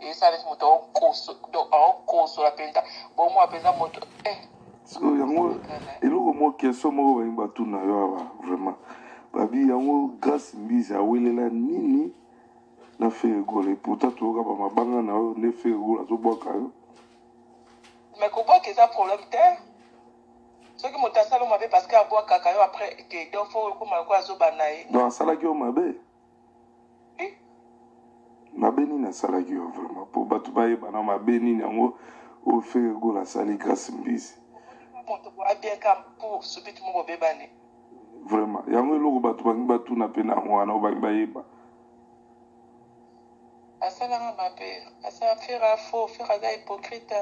Et ça laisse mon temps au la penta. Bon, moi, penta moto. So, yango, et là, moi, question, moi, on va tout na yo, vraiment. Babi, yango, grâce mise à Willela Nini, na fait rigoler. Pourtant, tu vois, ma banga na yo, ne fait rigoler, tu vois, quand mais comment que ça problème t'es? Ce que mon tassalo m'avait parce qu'à boire cacayo après, que donc faut comme quoi zo banaï. Non, ça la gueule, ma belle. Ma béni na ça la gueule, vraiment. Pour battre, bah, ma béni, yango, au fait rigoler, la sali grâce mise. Bien comme pour subir mon bébé. Vraiment. Yango, l'eau, batu na pena, on a ba. Asala ma père, asa faire faux, faire ada hypocrite.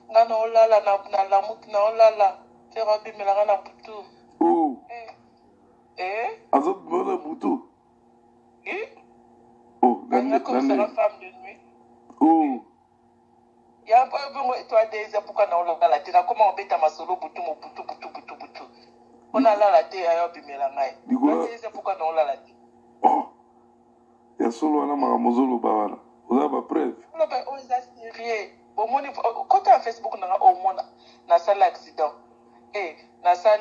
Ngana olala na la muk na olala. Faire abimela na butu. Oh. Azo bimela butu. Oh, gagné comme ça la femme de nuit. Oh. Ya pas bon toi des pourquoi na olala tena comment on beta masolo butu mo butu. On a la te ayo bimela ngai. Des pourquoi na olala. Oh. Ya solo na magamozolo bawana. Vous avez preuve? Non, ben, on est sérieux. Bon, mon quand tu as Facebook, on a au moins na salle accident. Et na salle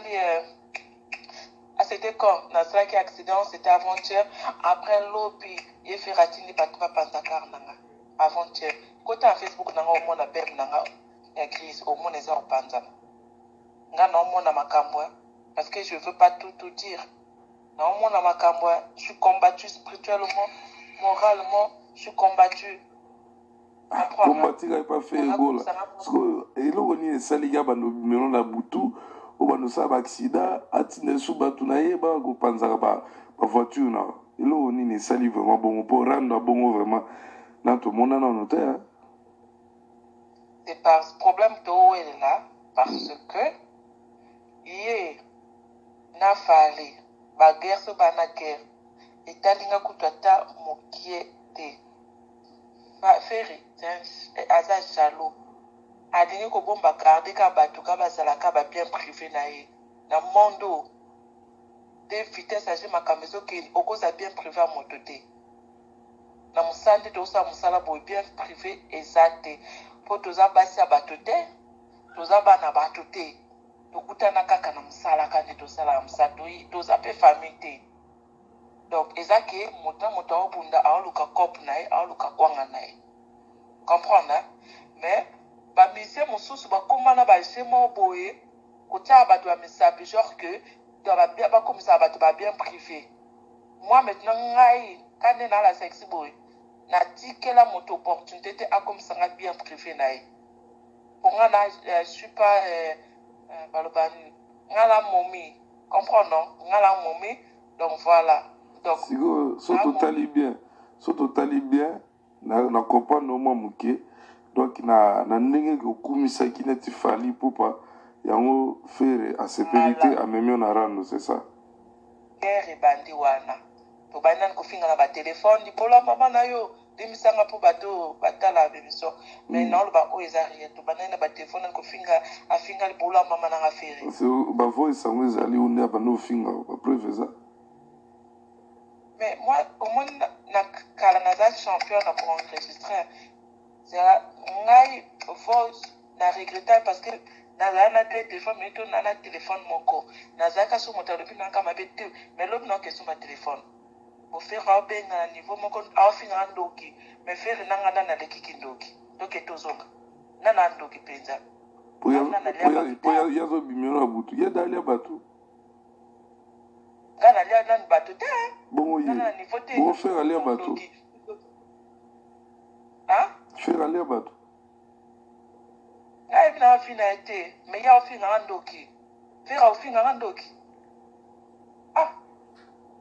c'était quand na salle qui accident, c'était avant-hier. Après l'opi, il fait ratiner pas toi pantakar nanga. Avant-hier. Quand tu as Facebook, on a au moins na beb nanga. Ya crise au moins les heures panza. Nga na au moins na makambo parce que je veux pas tout dire. Na au moins na makambo, je suis combattu spirituellement, moralement. Je suis combattu. Combattu n'a pas fait ego là. Parce que il a gagné saliga bando melon la butu, au bando ça accident, atine sous batu na yeba go panzaka ba voiture na. Il a gagné sali vraiment bon pour rendre bon vraiment dans tout monde en notaire. C'est par ce problème d'eau elle est là parce que hier n'a fallu ba guerre so ba na guerre. Italinga kutata mokie te. Ferry, aza jaloux. Adini ko bomba garder ka batu ka bazala ka ba bien privé na ye. Na mondo de vitesse age makamezo ke okoza bien privé à moto te. Na musande to sa musala bo bien privé exacte. Po toza basi ya batu te, toza bana batu te. Tokutana kaka na musala kande to sala musato yi toza pe famille te. Donc, ezaki moto obunda aoluka cop na ye aoluka kwanga na ye. Comprendre? Mais ba musicien mosusu bakoma na ba jemo boye kotia bato ba misapi genre que ba komisa bato ba bien privé. Moi maintenant ngai kande na la sexy boy na tikela moto opportunité te akomisa nga bien privé na ye. Pour nga na je suis pas balobani ngala momi. Comprendre? Ngala momi. Donc voilà. Donc, so totali bien, na comprendre no mwa muke. Donc na ndenge okumisa ki neti fali pour pas yango faire à sécurité à même na rando, c'est ça. Guerre bandi wana. To bana ko finga na ba téléphone di pola mama na yo, dimisanga po bato batala bémission. Mais non ba o ezari to bana na ba téléphone ko finga afinga di pola mama na affaire. C'est ba voix sango ezali on ba no finga ba preuve ça. Mais moi, au moins, quand on a champion pour enregistrer, c'est un voice na regretté parce que na téléphone, mais tout na téléphone mon corps. Na zaka sur mon téléphone, na kama bête, mais l'autre non que sur ma téléphone. Pour faire un ben à niveau mon compte, à finir un doki, mais faire na le kiki doki. Donc et tout zonga. Na doki penza. Pour ya zo bimelo na butu, ya dali batu. Gana lia nan batu te. Bon oui. Bon faire aller bateau. Hein? Faire aller bateau. Ai na fina été, mais ya ofina andoki. Faire ofina andoki. Ah.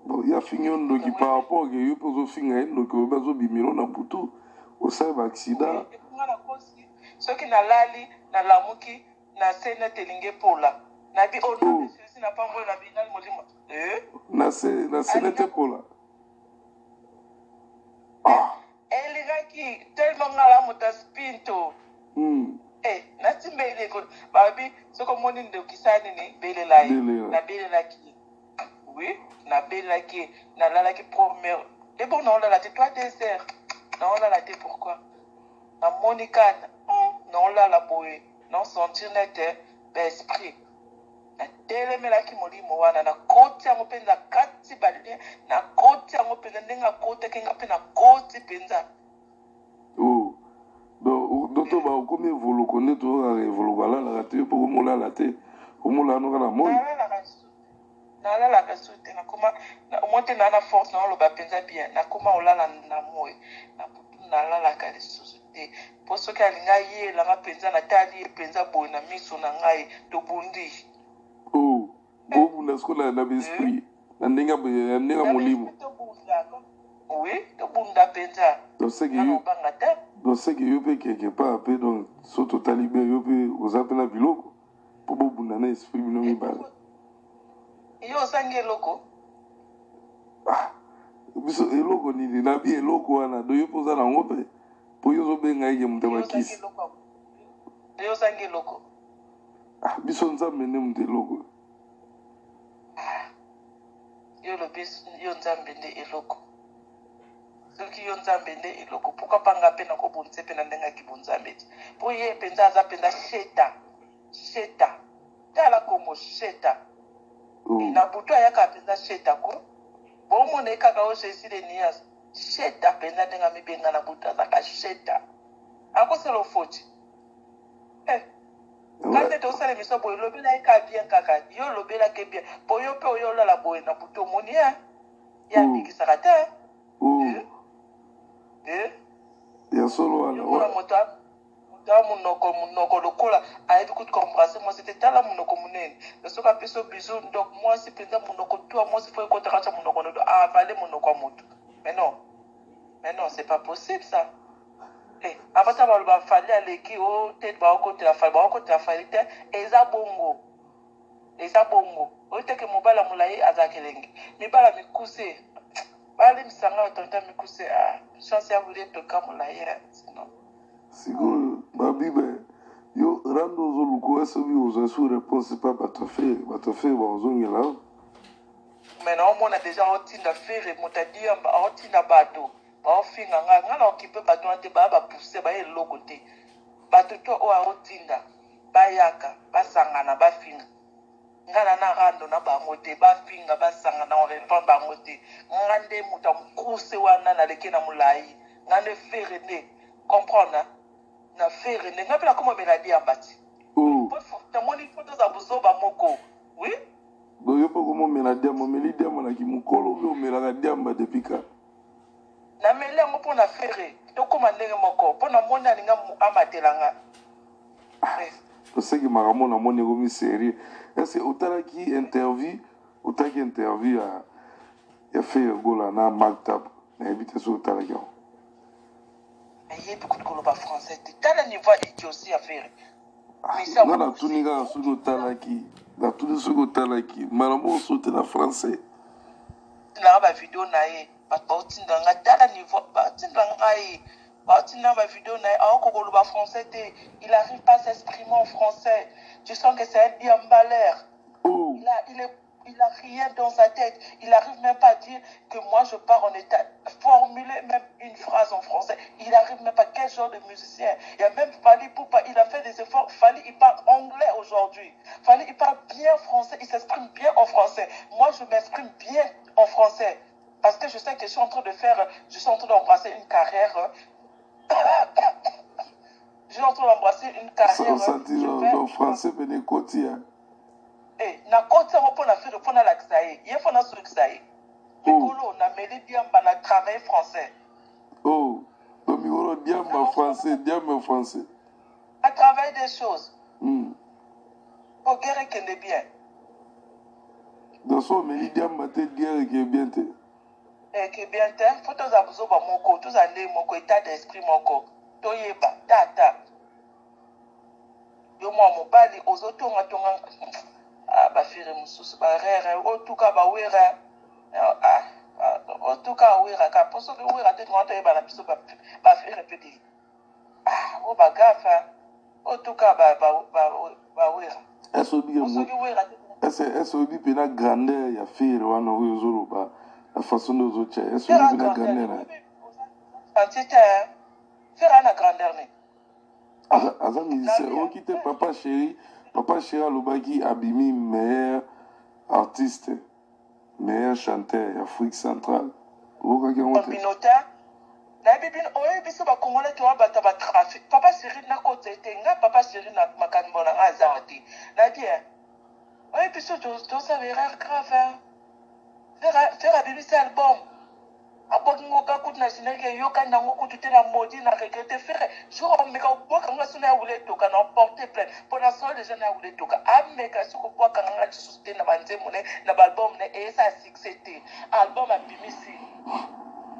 Bon, ya finyo ndoki par rapport que yo pozo finga ndoki obezo bimelo na butu. Au sein d'accident. Ce qui na lali na lamuki na sena telinge pola. Na bi ono ceci na pas na bi na molimo. Na sena pola. Ah. Eligaki tellement ngala muta spinto. Na timbele ko babi soko moni ndo kisani ni bele lai. Na bele laki. Oui, na bele laki na la laki première. Et bon non la te toi désert. Non la te pourquoi? na monika non la la boye non sentir nete esprit na telemelaki molimo wana na koti yango mpenza kati balie na koti yango mpenza ndenge akotaki nga mpe na koti mpenza doto bakomi evoluko nde tozokaka evoluko alalaka te mpo komolala te komolala noka na moi nalalaka su te nakoma omoi te naa na force naoloba mpenza bien nakoma olala na moi nalalaka lisusu te mpo soki alinga yelanga mpenza natali ye mpenza boye na miso na ngai tobundi bobunda sikola na besprit na ndenge molimo oui tobunda mpenza obanga te doseke yo mpe quelque part mpe donc so totali bien yo mpe oza mpe na biloko mpo bobunda na esprit bino mibale yo ozangi eloko biso eloko nini nabi eloko wana do yo mpe oza nango mpe mpo yo ozobenga eke moto ya makisi yo ozangi eloko biso nzambe nde moto eloko yo lobi yo nzambe nde eloko soki yo nzambe nde eloko pourkui panga mpe nakobonze mpe na ndenge akibonzambe ti mpo ye mpenza aza mpenza sheta tala kombo sheta na butu ayaka mpenza sheta ko bomona ye kaka o jésus de nias sheta mpenza ndenge amibenga na butu azaka sheta akosala ofoti kande tosala emiso boye lobela ye ka bien kaka yo lobelaki bien mpo yo mpe oyo olala boye na butu omoni ye abikisaka te ya solo wana moto monoko lokola ayebi kutu kombrase mwasi te tala monoko monene soki apesi bizu donc mwasi mpenza monoko twa mwasi fo ekotaka tya monoko nodo avale monoko ya moto mais non c'est pas possible ça abata baloba fali aleki te bakokotela fali te eza bongo oyo teke mobala molai aza kelenge mibala mikuse balemisanga batonta mikuse chance ya volie toka molai sinon sikoyo babibe yo rando ozoluka esoki ozwa su réponse pa bato fere baozongela mais naomona deja otinda fere moto adiyamba aotinda bato baofinga nga na okipe bato wana te baya bapuse baya eloko te bato to oyo aotinda bayaka basangana bafinga nga na rando na bango te bafinga basangana orepand bango te nga nde moto amokuse wana naleki na molai nga nde fere nde comprendre na fere nde nga mpe nakoma meladi yamba ti namoni foto za buzoba moko oui yo mpe komomela diamba omeli diamba naki mokolo mpe omelaka diamba depuis ka nameli yango mpo na fere tokóma ndenge moko mpo namoni alinga amatelanga toseki makambo namoni ekomi serie ese otalaki interview ya Fere Gola na Maktab nayebi te so otalaki yango nayebi kutu koloba français te tala niveau idiosi ya Fere nga natuni kaka soki otalaki makambo osote na français nanga bavideo na ye bato baotinda nga tala niveau batinda nga ye baotinda bavideo na ye aokokoloba français te il arrive pas à s'exprimer en français tu sens que c'est un diambaleur il a rien dans sa tête il n'arrive même pas à dire que moi je pars en état formuler même une phrase en français il n'arrive même pas quel genre de musicien il y a même Fally Ipupa il a fait des efforts Fally il parle anglais aujourd'hui Fally il parle bien français il s'exprime bien en français moi je m'exprime bien en français parce que je sais que je suis en train d'embrasser une carrière donc français pene koti na koti yango mpo na fere mpo nalakisa ye ye mpo nasukisa ye mikolo na meli diamba na travail français donc mikolo diamba français à travail des choses po guerre ekende bien donc so omeli diamba te guerre eke bien te eke bien te fo toza buzoba moko toza nde moko état d'esprit moko toyeba tata yo mwa mobali ozotonga bafere mosusu barere otuka bawera otuka awera ka mpo soki wera te tonga toyeba na biso bafere mpe de o bagafa otuka bawera ese oyebi mpena grandeur ya fere wana oyo ozoloba na façon nde ozotya ese oyebi mpena grandeur na santi te faire à la grandeur. Aza musicien, on quitte Papa Chéri Alobaki Abimi, meilleur artiste, meilleur chanteur Afrique centrale. Communautaire. Na bibine oye biso ba Congolais to abata ba trafic. Papa Chéri na côté tenga, Papa Chéri na makanbo na azati. Na bien. Oye biso to ça erreur grave. Faire à bibi album. Aboki ngoka kutu na sineke yoka na ngoku tutela modi na regretter faire. Je remeka boka nga suna wule toka na porter plainte. Pour la soirée des gens na wule toka. Ameka suko boka nga susute na banze mone na album ne et ça succès. Album a bimisi.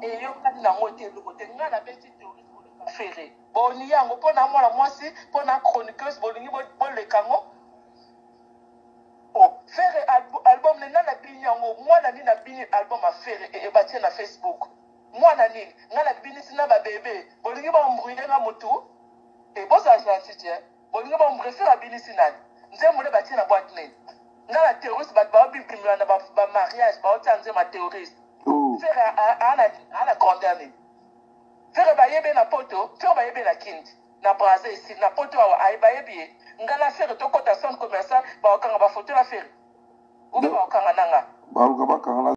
Et yoka na ngote le côté nga na beti théorie pour le faire. Boni yango pona mwana mwasi pona chroniqueuse bolingi bo le kango. Oh, faire album na bini yango mwana ni na bini album a faire et batie na Facebook. Mwana ni na bini sina ba bébé. Bolingi ba mbruye na motu. Et boza gentil tiens. Bolingi ba mbrefer a bini sinani. Nze mole batie na boîte nene. Na terroriste ba bimla na ba mariage ba otanze ma terroriste. Faire à la condamner. Faire ba yebe na poto, faire ba yebe na kindi. Na braser ici na poto a ba yebe. Ngala faire to kota son commerçant ba okanga ba photo la faire. Ou ba okanga nanga. Ba okanga